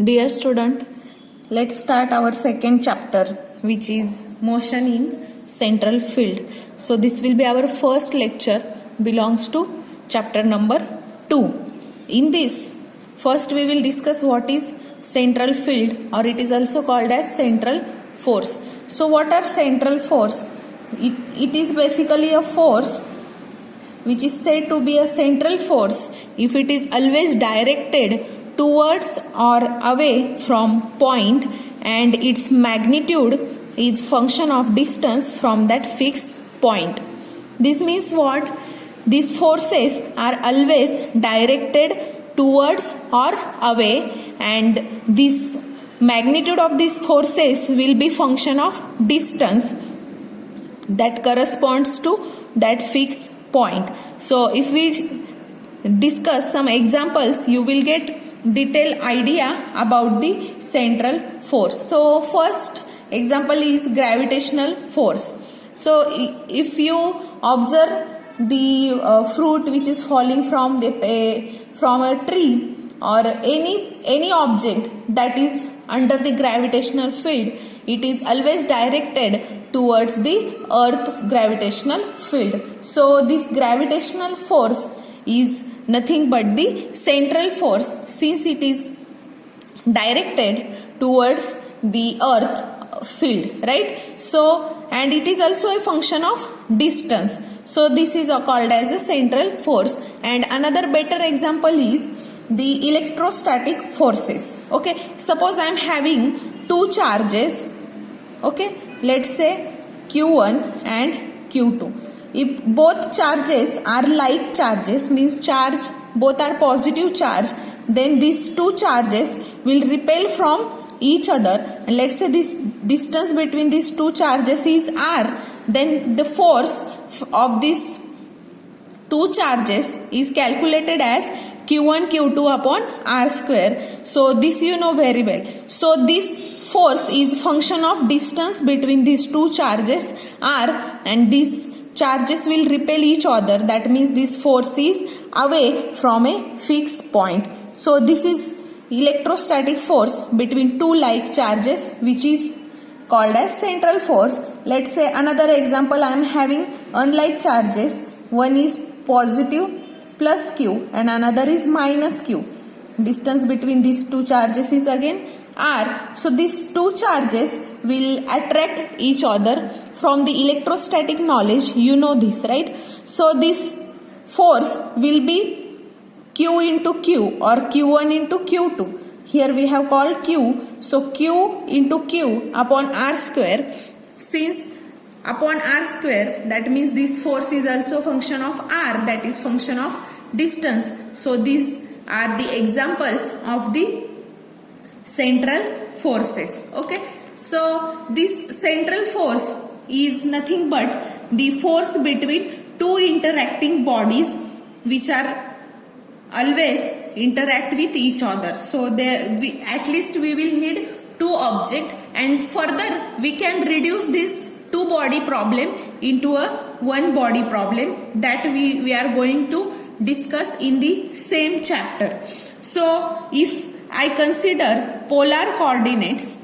Dear student, let's start our second chapter, which is motion in central field. So this will be our first lecture, belongs to chapter number 2. In this, first we will discuss what is central field, or it is also called as central force. So what are central force? It is basically a force which is said to be a central force if it is always directed towards or away from point, and its magnitude is function of distance from that fixed point. This means what? These forces are always directed towards or away, and this magnitude of these forces will be function of distance that corresponds to that fixed point. So if we discuss some examples, you will get detailed idea about the central force. So first example is gravitational force. So if you observe the fruit which is falling from a tree or any object that is under the gravitational field, it is always directed towards the earth gravitational field. So this gravitational force is nothing but the central force, since it is directed towards the earth field, right? So, and it is also a function of distance. So this is called as a central force. And another better example is the electrostatic forces. Okay, suppose I am having two charges. Okay, let's say Q1 and Q2. If both charges are like charges, means both are positive charge, then these two charges will repel from each other. And let's say this distance between these two charges is r. Then the force of these two charges is calculated as Q1 Q2 upon r square. So this you know very well. So this force is function of distance between these two charges r, and these charges will repel each other. That means this force is away from a fixed point. So this is electrostatic force between two like charges, which is called as central force. Let's say another example, I am having unlike charges. One is positive plus q and another is minus q. Distance between these two charges is again r. So these two charges will attract each other. From the electrostatic knowledge, you know this, right? So this force will be Q into Q or Q1 into Q2. Here we have called Q. So Q into Q upon R square. Since upon R square, that means this force is also function of R, that is function of distance. So these are the examples of the central forces. Okay. So this central force is nothing but the force between two interacting bodies which are always interact with each other. So at least we will need two objects, and further we can reduce this two body problem into a one body problem that we are going to discuss in the same chapter. So if I consider polar coordinates,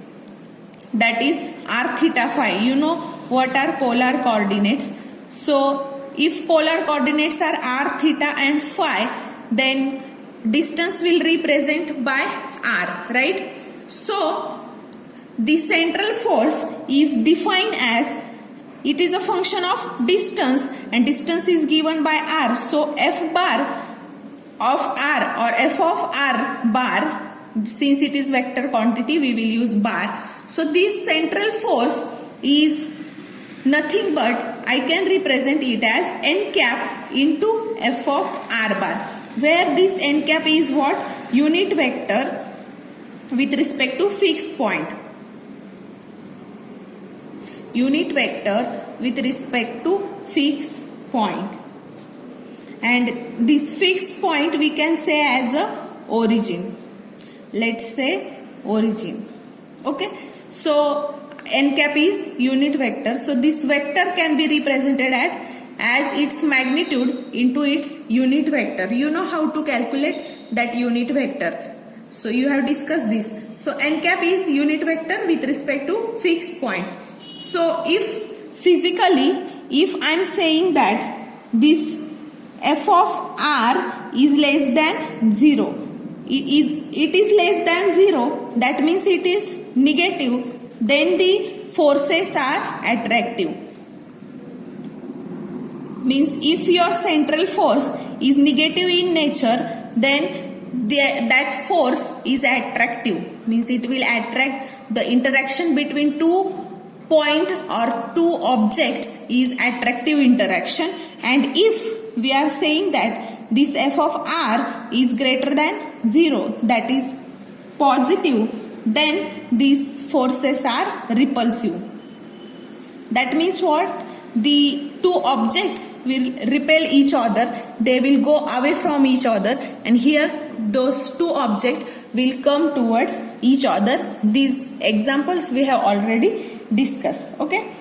that is r theta phi, you know what are polar coordinates. So if polar coordinates are r theta and phi, then distance will represent by r, right? So the central force is defined as, it is a function of distance, and distance is given by r. So f bar of r or f of r bar, since it is vector quantity, we will use bar. So this central force is nothing but, I can represent it as n cap into f of r bar, where this n cap is what? Unit vector with respect to fixed point. Unit vector with respect to fixed point. And this fixed point we can say as a origin. Let's say origin. Okay. So n cap is unit vector. So this vector can be represented as its magnitude into its unit vector. You know how to calculate that unit vector. So you have discussed this. So n cap is unit vector with respect to fixed point. So if physically, if I am saying that this f of r is less than 0, it is less than 0, that means it is negative, then the forces are attractive. Means if your central force is negative in nature, then that force is attractive. Means it will attract, the interaction between two point or two objects is attractive interaction. And if we are saying that this f of r is greater than 0, that is positive, then these forces are repulsive. That means what? The two objects will repel each other, they will go away from each other, and here those two objects will come towards each other. These examples we have already discussed. Okay.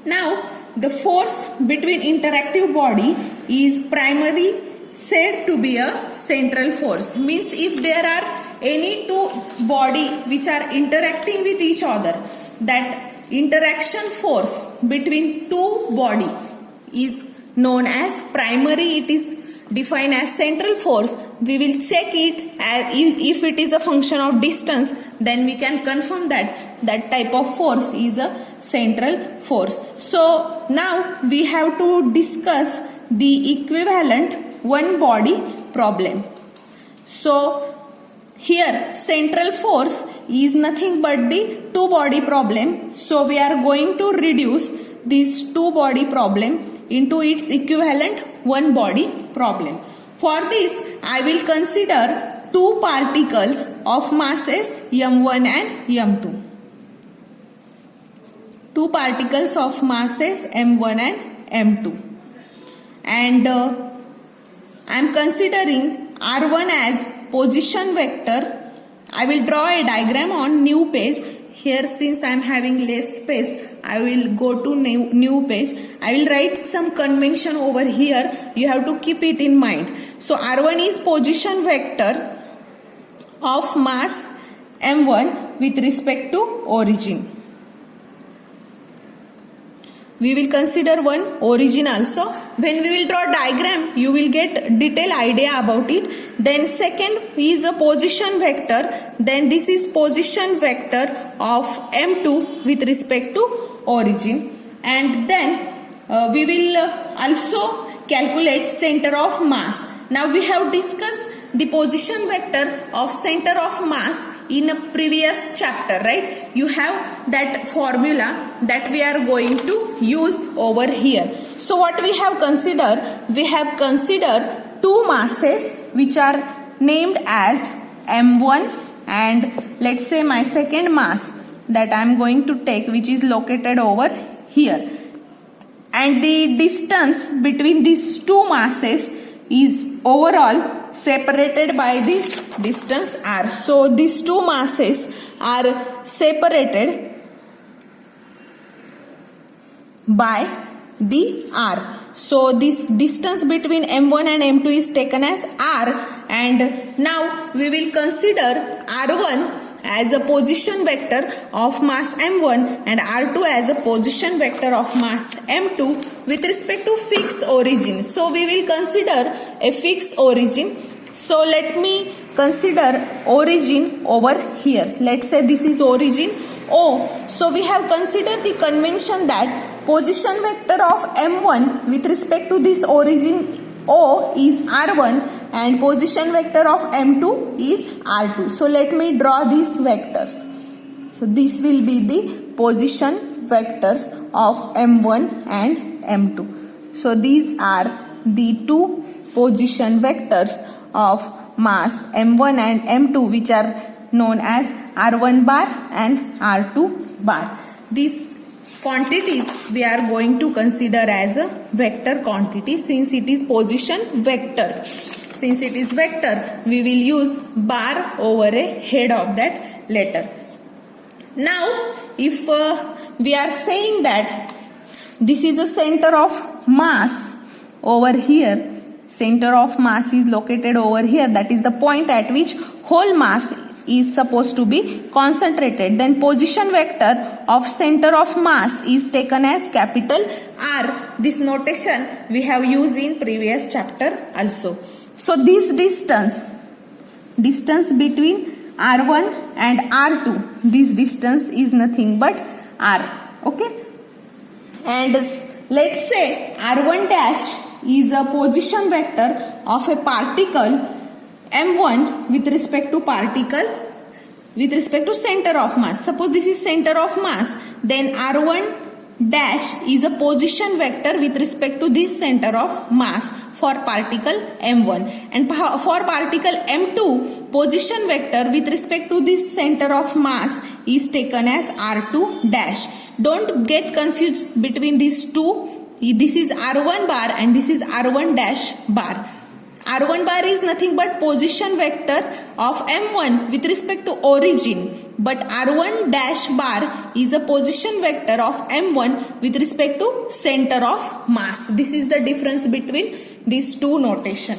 Now the force between interactive body is primarily said to be a central force. Means if there are any two body which are interacting with each other, that interaction force between two body is known as primary. It is defined as central force. We will check it as if it is a function of distance, then we can confirm that that type of force is a central force. So now we have to discuss the equivalent one body problem. So here central force is nothing but the two body problem. So we are going to reduce this two body problem into its equivalent one body problem. For this I will consider two particles of masses m1 and m2. Two particles of masses m1 and m2. And I am considering r1 as position vector. I will draw a diagram on new page. Here since I am having less space, I will go to new page. I will write some convention over here. You have to keep it in mind. So R1 is position vector of mass m1 with respect to origin. We will consider one origin also. When we will draw diagram, you will get detailed idea about it. Then second is a position vector. Then this is position vector of M2 with respect to origin. And then we will also calculate center of mass. Now we have discussed the position vector of center of mass in a previous chapter, right? You have that formula that we are going to use over here. So what we have considered? We have considered two masses which are named as M1 and let's say my second mass that I am going to take, which is located over here. And the distance between these two masses is overall separated by this distance r. So these two masses are separated by the r. So this distance between m1 and m2 is taken as r, and now we will consider r1 as a position vector of mass m1 and r2 as a position vector of mass m2 with respect to fixed origin. So we will consider a fixed origin. So let me consider origin over here. Let's say this is origin O. So we have considered the convention that position vector of m1 with respect to this origin O is r1 and position vector of m2 is r2. So let me draw these vectors. So this will be the position vectors of m1 and m2. So these are the two position vectors of mass m1 and m2, which are known as r1 bar and r2 bar. These quantities we are going to consider as a vector quantity since it is position vector. Since it is vector, we will use bar over a head of that letter. Now if we are saying that this is a center of mass over here, center of mass is located over here. That is the point at which whole mass is supposed to be concentrated. Then position vector of center of mass is taken as capital R. This notation we have used in previous chapter also. So this distance between R1 and R2, this distance is nothing but R. Okay. And let's say R1 dash is a position vector of a particle M1 with respect to center of mass. Suppose this is center of mass, then R1 dash is a position vector with respect to this center of mass for particle M1, and for particle M2, position vector with respect to this center of mass is taken as R2 dash. Don't get confused between these two. This is R1 bar and this is R1 dash bar. R1 bar is nothing but position vector of M1 with respect to origin, but R1 dash bar is a position vector of M1 with respect to center of mass. This is the difference between these two notation.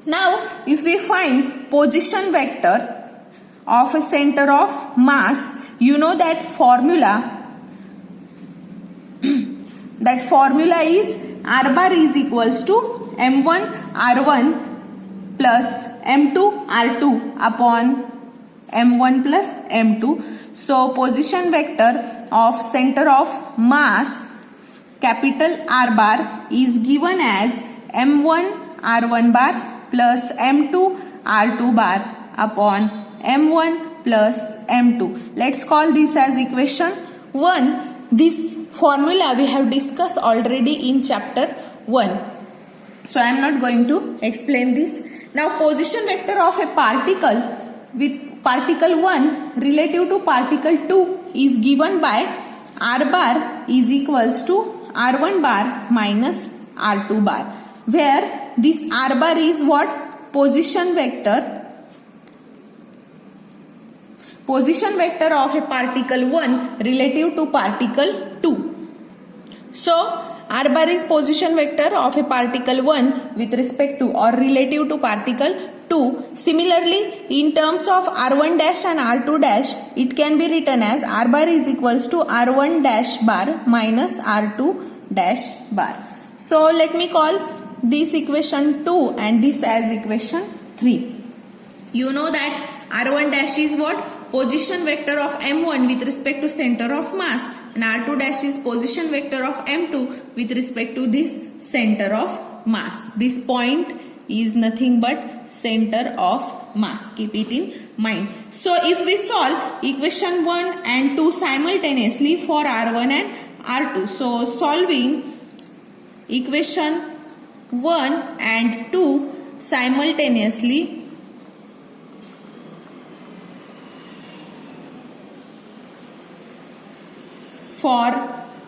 Now, if we find position vector of a center of mass, you know that formula. That formula is R bar is equals to M1 R1 plus M2 R2 upon M1 plus M2. So position vector of center of mass capital R bar is given as M1 R1 bar plus M2 R2 bar upon M1 plus M2. Let's call this as equation 1. This formula we have discussed already in chapter 1. So I am not going to explain this. Now position vector of a particle with particle 1 relative to particle 2 is given by R bar is equals to R1 bar minus R2 bar, where this R bar is what? Position vector of a particle 1 relative to particle 2. So R bar is position vector of a particle 1 with respect to or relative to particle 2. Similarly, in terms of R1 dash and R2 dash, it can be written as R bar is equals to R1 dash bar minus R2 dash bar. So let me call this equation 2 and this as equation 3. You know that R1 dash is what? Position vector of M1 with respect to center of mass, and R2 dash is position vector of M2 with respect to this center of mass. This point is nothing but center of mass. Keep it in mind. So if we solve equation 1 and 2 simultaneously for R1 and R2. So solving equation 1 and 2 simultaneously for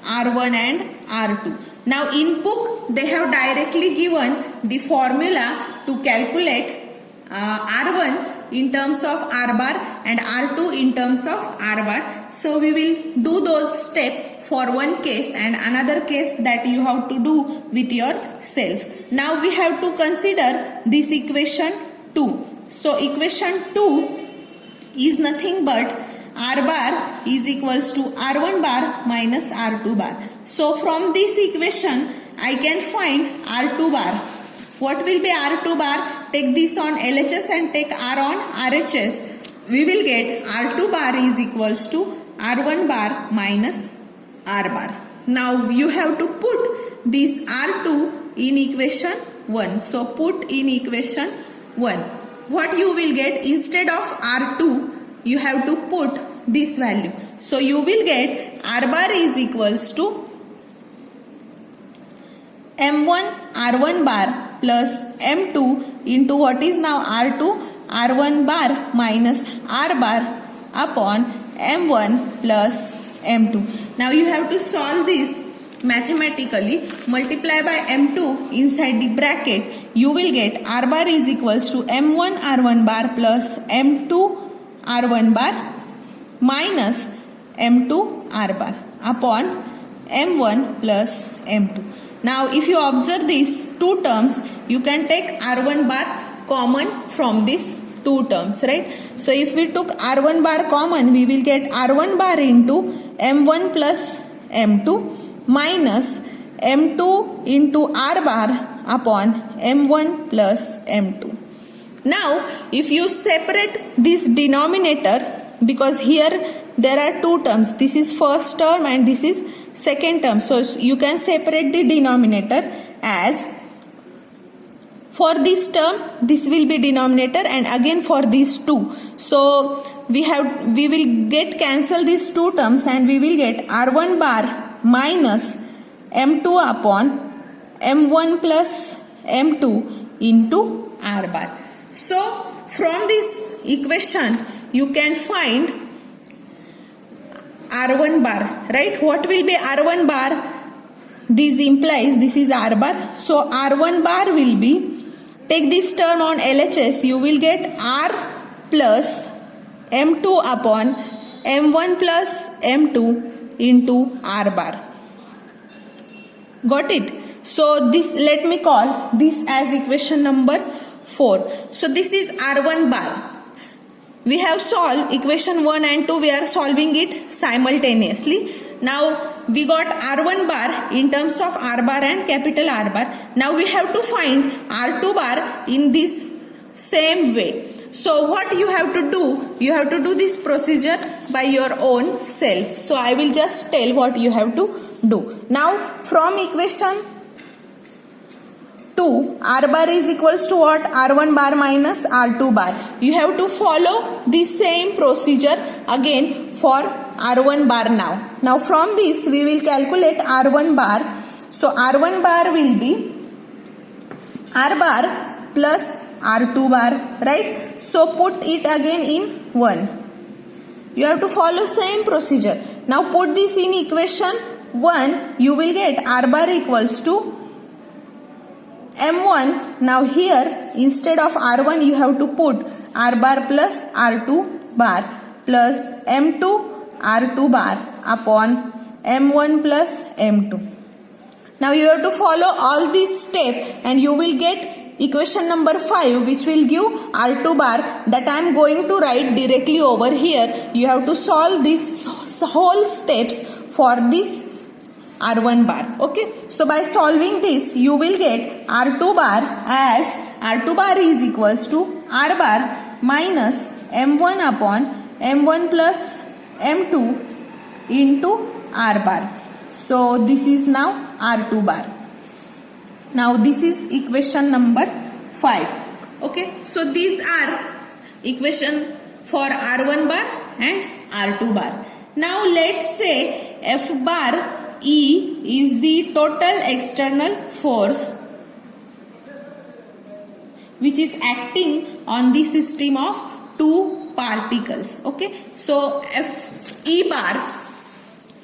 R1 and R2. Now in book they have directly given the formula to calculate R1 in terms of R bar and R2 in terms of R bar. So we will do those steps for one case and another case that you have to do with yourself. Now we have to consider this equation 2. So equation 2 is nothing but R bar is equals to R1 bar minus R2 bar. So from this equation I can find R2 bar. What will be R2 bar? Take this on LHS and take R on RHS. We will get R2 bar is equals to R1 bar minus R bar. Now you have to put this R2 in equation 1. So put in equation 1. What you will get, instead of R2 you have to put this value. So you will get R bar is equals to M1 R1 bar plus M2 into what is now R2 R1 bar minus R bar upon M1 plus M2. Now you have to solve this mathematically. Multiply by M2 inside the bracket. You will get R bar is equals to M1 R1 bar plus M2 R1 bar minus M2 R bar upon M1 plus M2. Now if you observe these two terms, you can take R1 bar common from these two terms, right? So if we took R1 bar common, we will get R1 bar into M1 plus M2 minus M2 into R bar upon M1 plus M2. Now, if you separate this denominator, because here there are two terms, this is first term and this is second term. So you can separate the denominator as, for this term, this will be denominator, and again for these two. So we will get cancel these two terms and we will get R1 bar minus M2 upon M1 plus M2 into R bar. So from this equation you can find R1 bar, right? What will be R1 bar? This implies this is R bar. So R1 bar will be, take this term on LHS, you will get R plus M2 upon M1 plus M2 into R bar. Got it? So this, let me call this as equation number 4. So this is R1 bar. We have solved equation 1 and 2. We are solving it simultaneously. Now we got R1 bar in terms of R bar and capital R bar. Now we have to find R2 bar in this same way. So what you have to do? You have to do this procedure by your own self. So I will just tell what you have to do. Now from equation 2, R bar is equals to what? R1 bar minus R2 bar. You have to follow the same procedure again for R1 bar now. Now from this we will calculate R1 bar. So R1 bar will be R bar plus R2 bar, right? So put it again in 1. You have to follow same procedure. Now put this in equation 1. You will get R bar equals to M1. Now here instead of R1 you have to put R bar plus R2 bar plus M2 R2 bar upon M1 plus M2. Now you have to follow all these steps and you will get equation number 5, which will give R2 bar, that I am going to write directly over here. You have to solve this whole steps for this R1 bar. Okay, so by solving this you will get R2 bar as R2 bar is equals to R bar minus M1 upon M1 plus M2 into R bar. So this is now R2 bar. Now this is equation number 5. Okay, so these are equation for R1 bar and R2 bar. Now let's say F bar E is the total external force which is acting on the system of two particles. Okay, so F E bar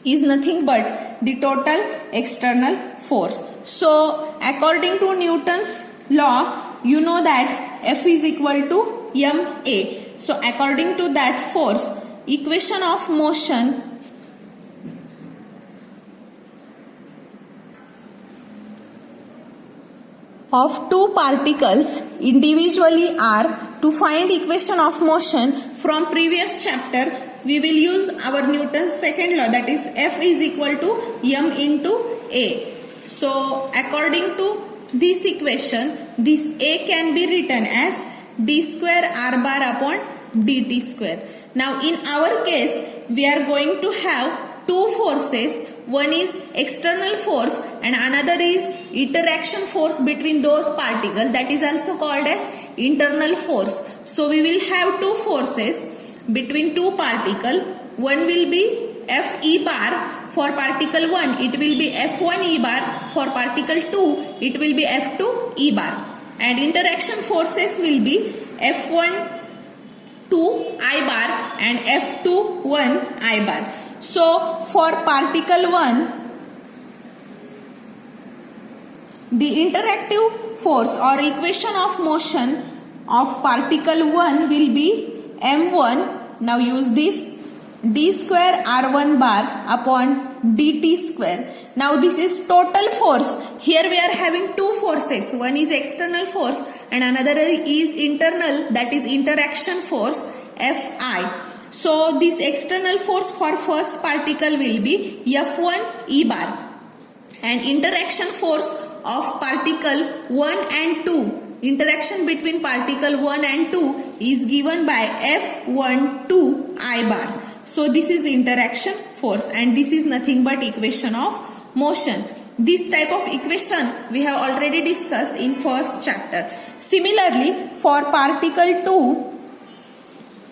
is nothing but the total external force. So according to Newton's law, you know that F is equal to ma. So according to that force, equation of motion of two particles individually are, to find equation of motion from previous chapter, we will use our Newton's second law, that is F is equal to m into A. So according to this equation, this A can be written as d square r bar upon dt square. Now in our case, we are going to have two forces. One is external force and another is interaction force between those particles, that is also called as internal force. So we will have two forces between two particles. One will be Fe bar for particle 1, it will be F1 E bar, for particle 2 it will be F2 E bar, and interaction forces will be F1 2 I bar and F2 1 I bar. So for particle 1, the interactive force or equation of motion of particle 1 will be m1. Now use this d square r1 bar upon dt square. Now this is total force. Here we are having two forces. One is external force and another is internal, that is interaction force Fi. So this external force for first particle will be F1 E bar and interaction force of particle 1 and 2. Interaction between particle 1 and 2 is given by F12 I bar. So this is interaction force and this is nothing but equation of motion. This type of equation we have already discussed in first chapter. Similarly, for particle 2,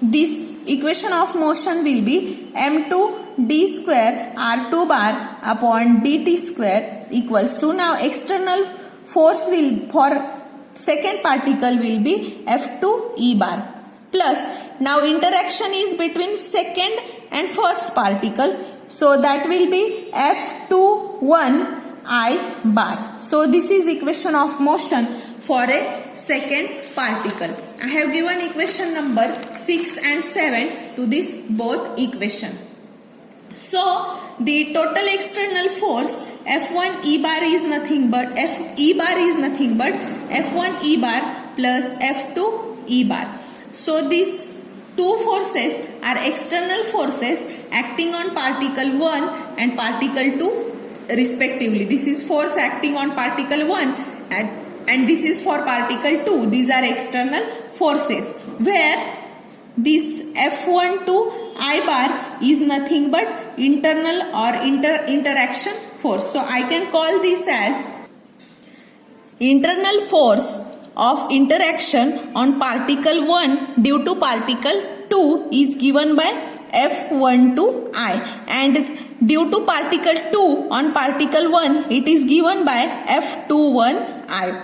this equation of motion will be m2 d square r2 bar upon dt square equals to, now external force will for second particle will be F2 E bar plus, now interaction is between second and first particle, so that will be F21 I bar. So this is equation of motion for a second particle. I have given equation number 6 and 7 to this both equation. So the total external force F1 E bar is nothing but F E bar is nothing but F1 E bar plus F2 E bar. So these two forces are external forces acting on particle 1 and particle 2 respectively. This is force acting on particle 1 and this is for particle 2. These are external forces where this F12 I bar is nothing but internal or interaction force. So I can call this as internal force of interaction on particle 1 due to particle 2 is given by F12I, and due to particle 2 on particle 1 it is given by F21I.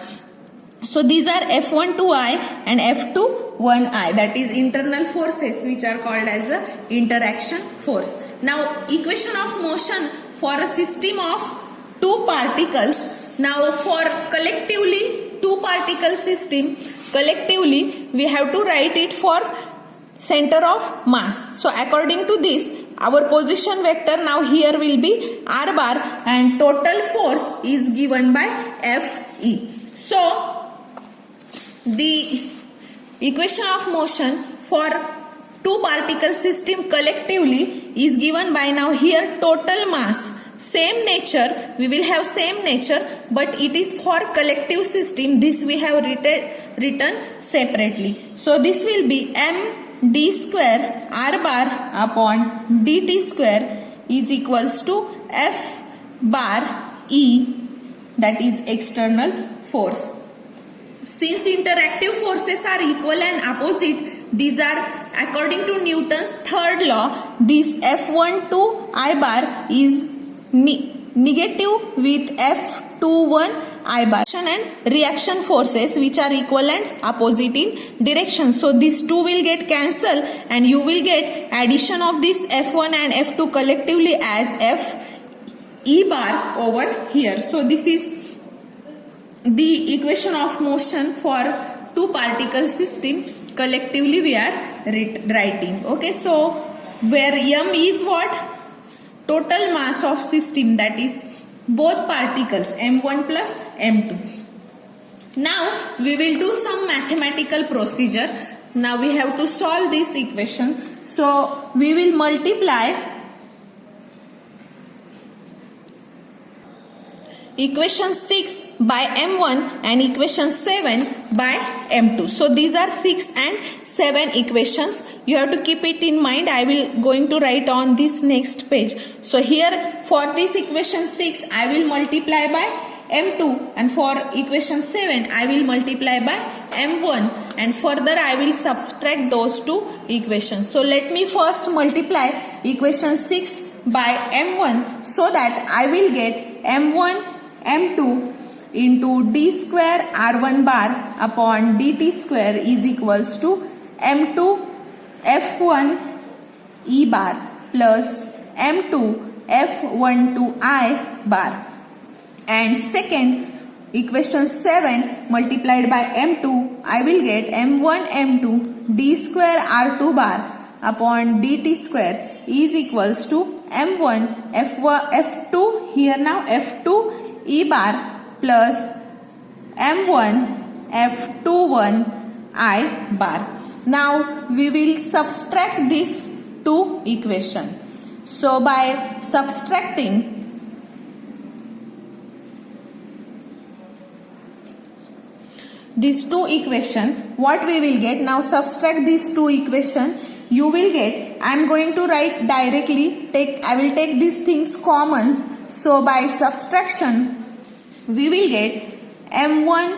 So these are F12I and F21I, that is internal forces which are called as the interaction force. Now equation of motion for a system of two particles. Now for collectively two particle system, collectively we have to write it for center of mass. So according to this, our position vector now here will be r bar and total force is given by Fe. So the equation of motion for two particle system collectively is given by, now here total mass, same nature, we will have same nature, but it is for collective system. This we have written separately. So this will be m d square r bar upon dt square is equals to F bar E, that is external force. Since interactive forces are equal and opposite, these are according to Newton's third law, this F12 I bar is negative with F21 I bar, and reaction forces which are equal and opposite in direction. So these two will get cancelled and you will get addition of this F1 and F2 collectively as F E bar over here. So this is the equation of motion for two particle system collectively we are writing. Okay, so where m is what? Total mass of system, that is both particles m1 plus m2. Now we will do some mathematical procedure. Now we have to solve this equation. So we will multiply equation 6 by m1 and equation 7 by m2. So these are 6 and 7 equations. You have to keep it in mind. I will going to write on this next page. So here for this equation 6 I will multiply by m2 and for equation 7 I will multiply by m1 and further I will subtract those two equations. So let me first multiply equation 6 by m1 so that I will get m1 m2 into d square r1 bar upon dt square is equals to m2 f1 e bar plus m2 f12 I bar, and second equation 7 multiplied by m2 I will get m1 m2 d square r2 bar upon dt square is equals to m1 f2 here now f2 e bar plus m1 f21 I bar. Now we will subtract these two equation. So by subtracting these two equation, what we will get? Now subtract these two equation, you will get, I am going to write directly, I will take these things common. So by subtraction we will get m1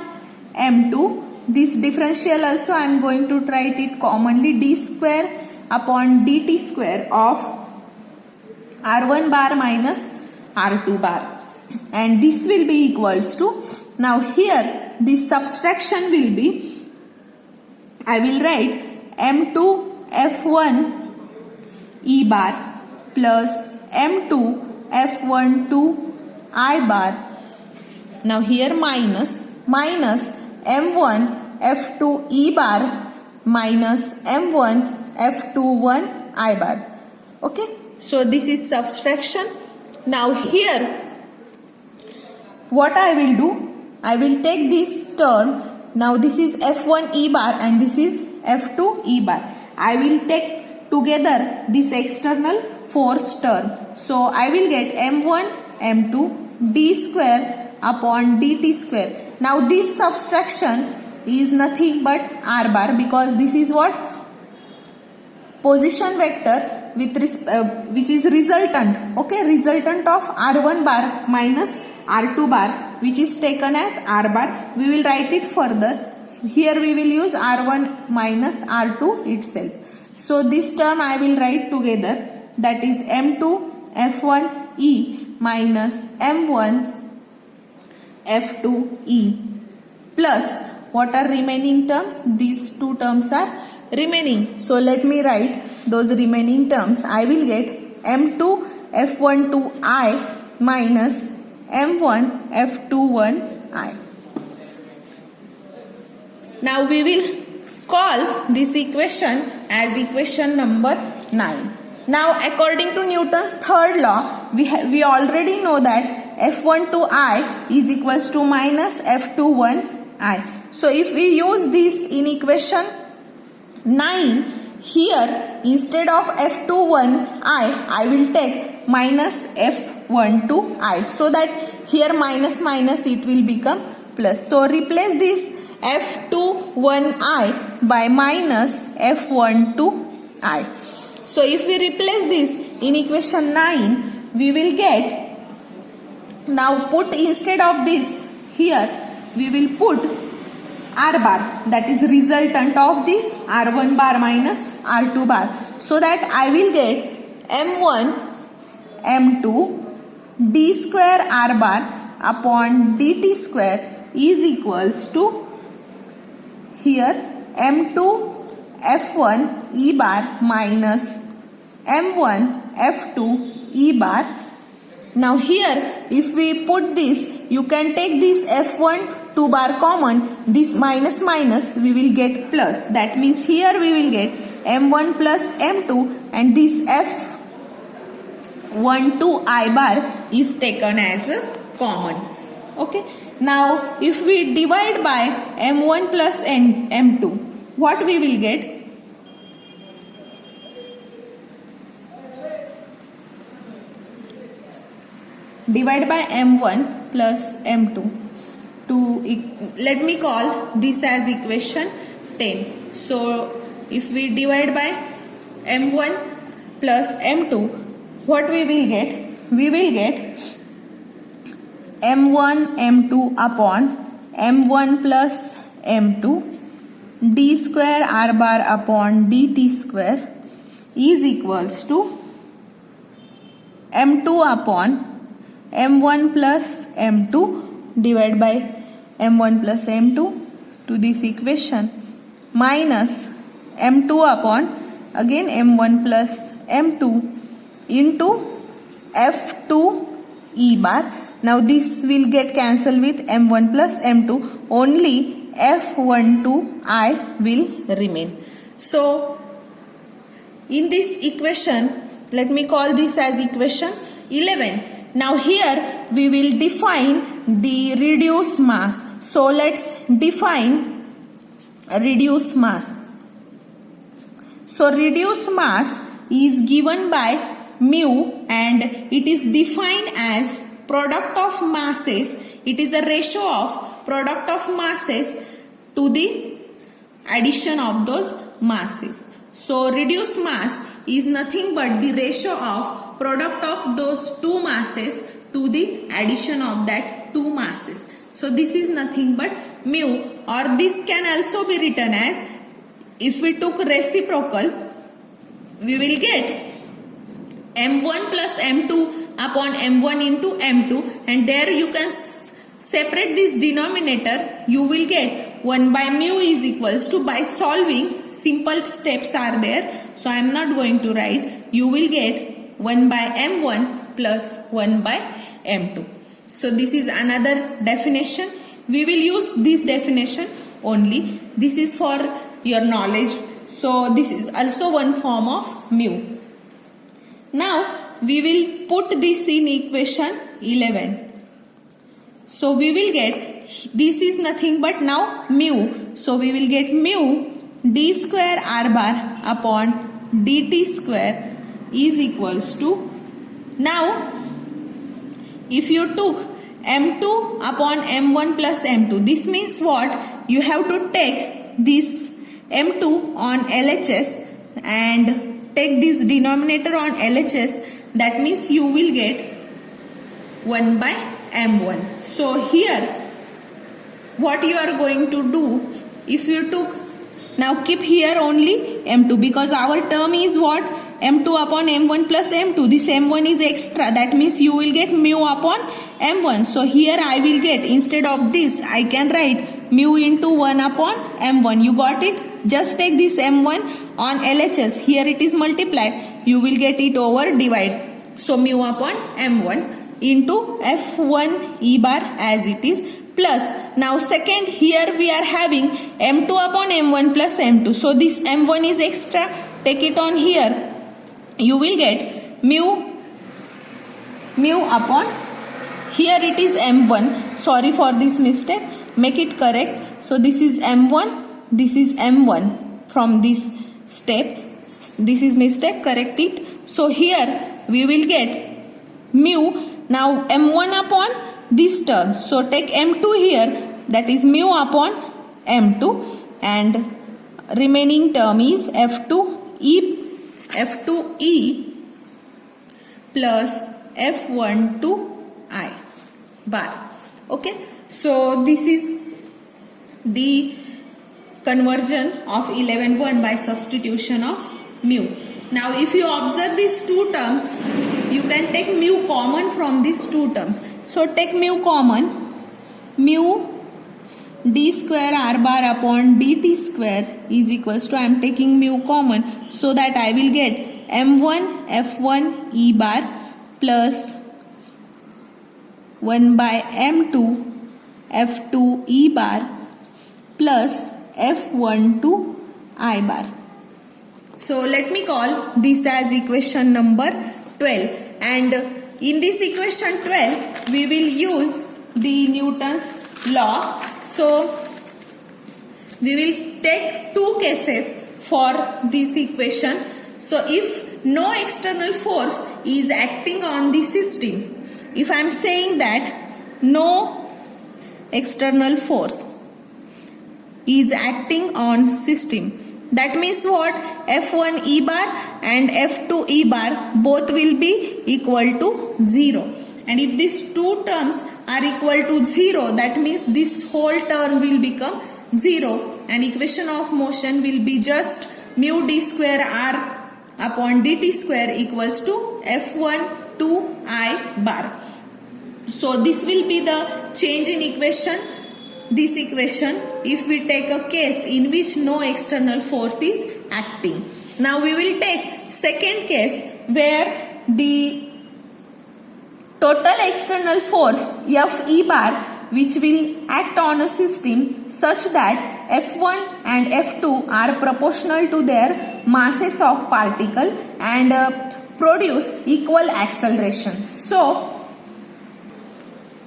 m2, this differential also I am going to write it commonly, d square upon dt square of r1 bar minus r2 bar, and this will be equals to, now here this subtraction will be, I will write m2 f1 e bar plus m2 f12 I bar. Now here minus m1 f2 e bar minus m1 f21 I bar. Okay, so this is subtraction. Now here what I will do, I will take this term, now this is f1 e bar and this is f2 e bar. I will take together this external force term. So I will get m1 m2 d square upon dt square. Now this subtraction is nothing but r bar, because this is what? Position vector with which is resultant. Okay, resultant of r1 bar minus r2 bar, which is taken as r bar. We will write it further. Here we will use r1 minus r2 itself. So this term I will write together, that is m2 f1 e minus m1 f2 e plus, what are remaining terms? These two terms are remaining. So let me write those remaining terms. I will get m2 f12 I minus m1 f21 I. Now we will call this equation as equation number 9. Now according to Newton's third law, we already know that f12I is equals to minus f21I. So if we use this in equation 9, here instead of f21I, I will take minus f12I, so that here minus minus it will become plus. So replace this f21I by minus f12I. So if we replace this in equation 9, we will get, now put instead of this here, we will put r bar, that is resultant of this r1 bar minus r2 bar, so that I will get m1 m2 d square r bar upon dt square is equals to, here m2 f1 e bar minus m1 f2 e bar. Now here if we put this, you can take this f1 2 bar common, this minus minus we will get plus, that means here we will get m1 plus m2 and this f12 I bar is taken as common. Okay, now if we divide by m1 plus m2, what we will get? Divide by m1 plus m2. Let me call this as equation 10. So if we divide by m1 plus m2, what we will get? We will get m1 m2 upon m1 plus m2 d square r bar upon dt square is equals to m2 upon m1 plus m2 divided by m1 plus m2 to this equation minus m2 upon again m1 plus m2 into f2 e bar. Now this will get cancelled with m1 plus m2, only f12I will remain. So in this equation, Let me call this as equation 11. Now here we will define the reduced mass. So let's define reduced mass. So reduced mass is given by mu and it is defined as product of masses. It is the ratio of product of masses to the addition of those masses. So reduced mass is nothing but the ratio of product of those two masses to the addition of that two masses. So this is nothing but mu, or this can also be written as, if we took reciprocal, we will get m1 plus m2 upon m1 into m2, and there you can separate this denominator. You will get 1 by mu is equals to, by solving, simple steps are there, so I am not going to write. You will get 1 by m1 plus 1 by m2. So this is another definition. We will use this definition only. This is for your knowledge. So this is also one form of mu. Now we will put this in equation 11. So we will get, this is nothing but now mu. So we will get mu d square r bar upon dt square is equals to, now if you took m2 upon m1 plus m2, this means what? You have to take this m2 on LHS and take this denominator on LHS. That means you will get 1 by m1. So here what you are going to do, if you took, now keep here only m2 because our term is what? m2 upon m1 plus m2. This m1 is extra. That means you will get mu upon m1. So here I will get, instead of this, I can write mu into 1 upon m1. You got it? Just take this m1 on LHS. Here it is multiplied. You will get it over divide. So mu upon m1 into f1 e bar as it is, plus, now second, here we are having m2 upon m1 plus m2. So this m1 is extra. Take it on here. You will get mu upon, here it is m1. Sorry for this mistake. Make it correct. So this is m1. This is m1 from this step. This is mistake. Correct it. So here we will get mu. Now m1 upon this term. So take m2 here. That is mu upon m2. And remaining term is F2E plus F12I bar. Okay. So this is the conversion of 11.1 by substitution of mu. Now if you observe these two terms, you can take mu common from these two terms. So take mu common. Mu d square r bar upon dt square is equals to, I am taking mu common, so that I will get m1 f1 e bar plus 1 by m2 f2 e bar plus f12 I bar. So let me call this as equation number 12, and in this equation 12 we will use the Newton's law. So we will take two cases for this equation. So if no external force is acting on the system, if I am saying that no external force is acting on system, that means what? F1 e bar and F2 e bar both will be equal to 0. And if these two terms are equal to 0, that means this whole term will become 0, and equation of motion will be just mu d square r upon dt square equals to F12 I bar. So this will be the change in equation. This equation, if we take a case in which no external force is acting. Now we will take second case where the total external force F e bar, which will act on a system such that F1 and F2 are proportional to their masses of particle, and produce equal acceleration. So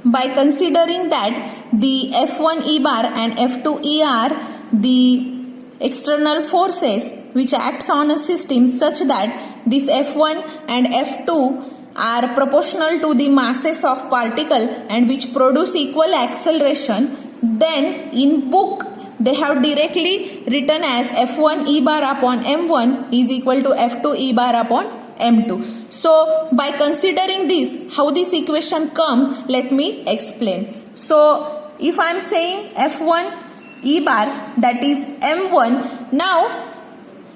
by considering that the F1 E bar and F2 E are the external forces which acts on a system such that this F1 and F2 are proportional to the masses of particle and which produce equal acceleration, then in book they have directly written as F1 E bar upon M1 is equal to F2 E bar upon M2. So by considering this, how this equation come, let me explain. So if I am saying F1 E bar, that is M1, now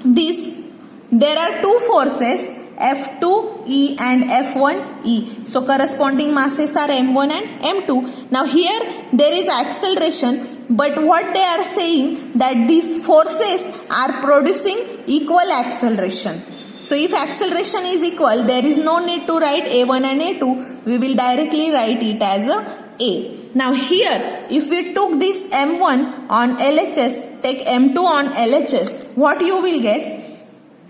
there are two forces, F2E and F1E. So corresponding masses are M1 and M2. Now here there is acceleration, but what they are saying that these forces are producing equal acceleration. So if acceleration is equal, there is no need to write A1 and A2. We will directly write it as A. Now here, if we took this M1 on LHS, take M2 on LHS, what you will get?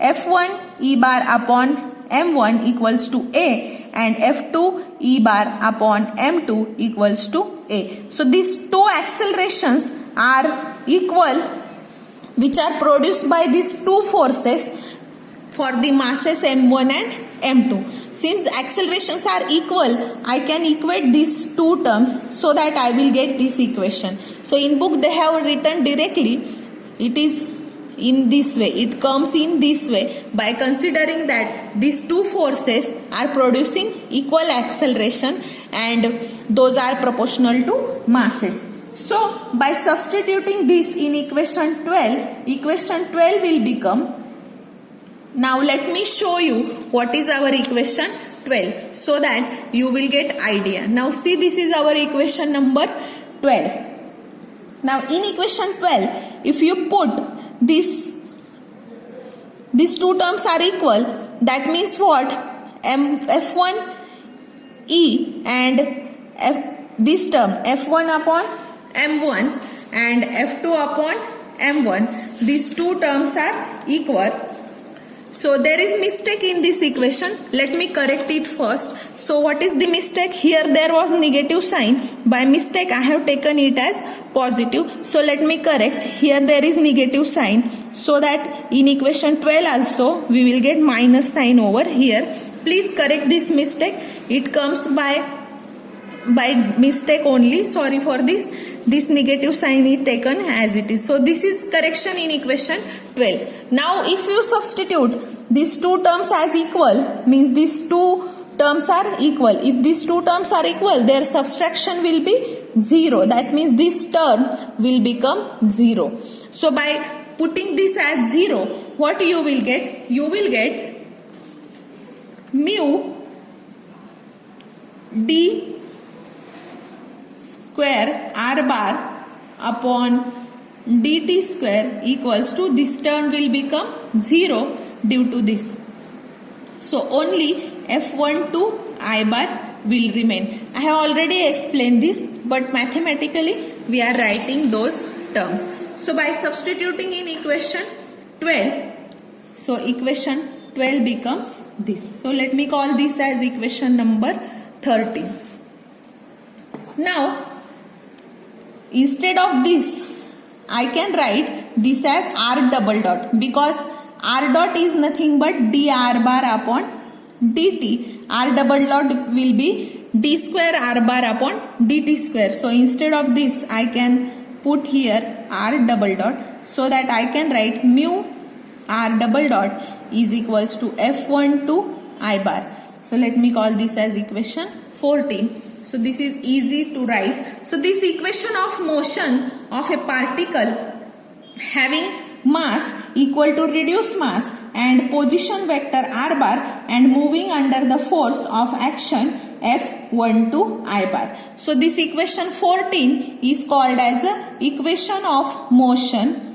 F1 E bar upon M1 equals to A and F2 E bar upon M2 equals to A. So these two accelerations are equal, which are produced by these two forces for the masses M1 and M2. Since the accelerations are equal, I can equate these two terms so that I will get this equation. So in book they have written directly, it is in this way, it comes in this way by considering that these two forces are producing equal acceleration and those are proportional to masses. So by substituting this in equation 12 will become, now let me show you what is our equation 12 so that you will get idea. Now see, this is our equation number 12. Now in equation 12, if you put these two terms are equal, that means what? F1 E and this term F1 upon M1 and F2 upon M1, these two terms are equal. So there is mistake in this equation. Let me correct it first. So what is the mistake? Here there was negative sign. By mistake I have taken it as positive. So let me correct. Here there is negative sign. So that in equation 12 also we will get minus sign over here. Please correct this mistake. It comes by mistake only. Sorry for this. This negative sign is taken as it is. So this is correction in equation 12. Now if you substitute these two terms as equal, means these two terms are equal. If these two terms are equal, their subtraction will be 0. That means this term will become 0. So by putting this as 0, what you will get? You will get mu d square r bar upon dt square equals to, this term will become 0 due to this. So only F1 to I bar will remain. I have already explained this, but mathematically we are writing those terms. So by substituting in equation 12, so equation 12 becomes this. So let me call this as equation number 13. Now instead of this, I can write this as r double dot, because r dot is nothing but dr bar upon dt. R double dot will be d square r bar upon dt square. So instead of this, I can put here r double dot so that I can write mu r double dot is equals to F1 to I bar. So let me call this as equation 14. So this is easy to write. So this equation of motion of a particle having mass equal to reduced mass and position vector r bar and moving under the force of action F1 to I bar. So this equation 14 is called as the equation of motion.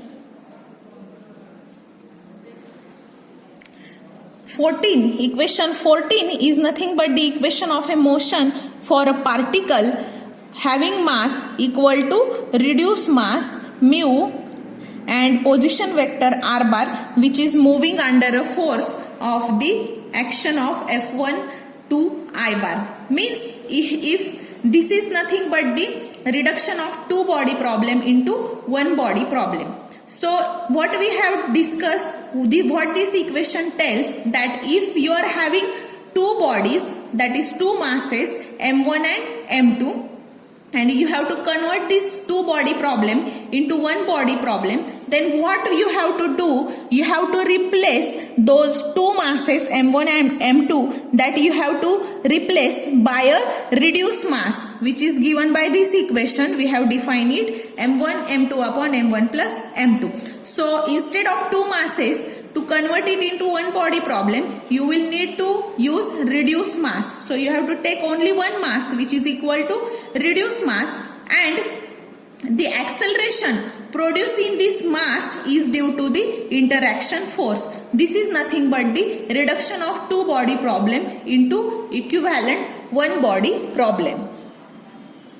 14, equation 14 is nothing but the equation of a motion for a particle having mass equal to reduced mass mu and position vector r bar, which is moving under a force of the action of F1 to I bar. Means if this is nothing but the reduction of two body problem into one body problem. So what we have discussed, what this equation tells, that if you are having two bodies, that is two masses M1 and M2, and you have to convert this two body problem into one body problem, then what you have to do, you have to replace those two masses M1 and M2, that you have to replace by a reduced mass, which is given by this equation. We have defined it M1 M2 upon M1 plus M2. So instead of two masses, to convert it into one body problem, you will need to use reduced mass. So you have to take only one mass, which is equal to reduced mass, and the acceleration produced in this mass is due to the interaction force. This is nothing but the reduction of two body problem into equivalent one body problem.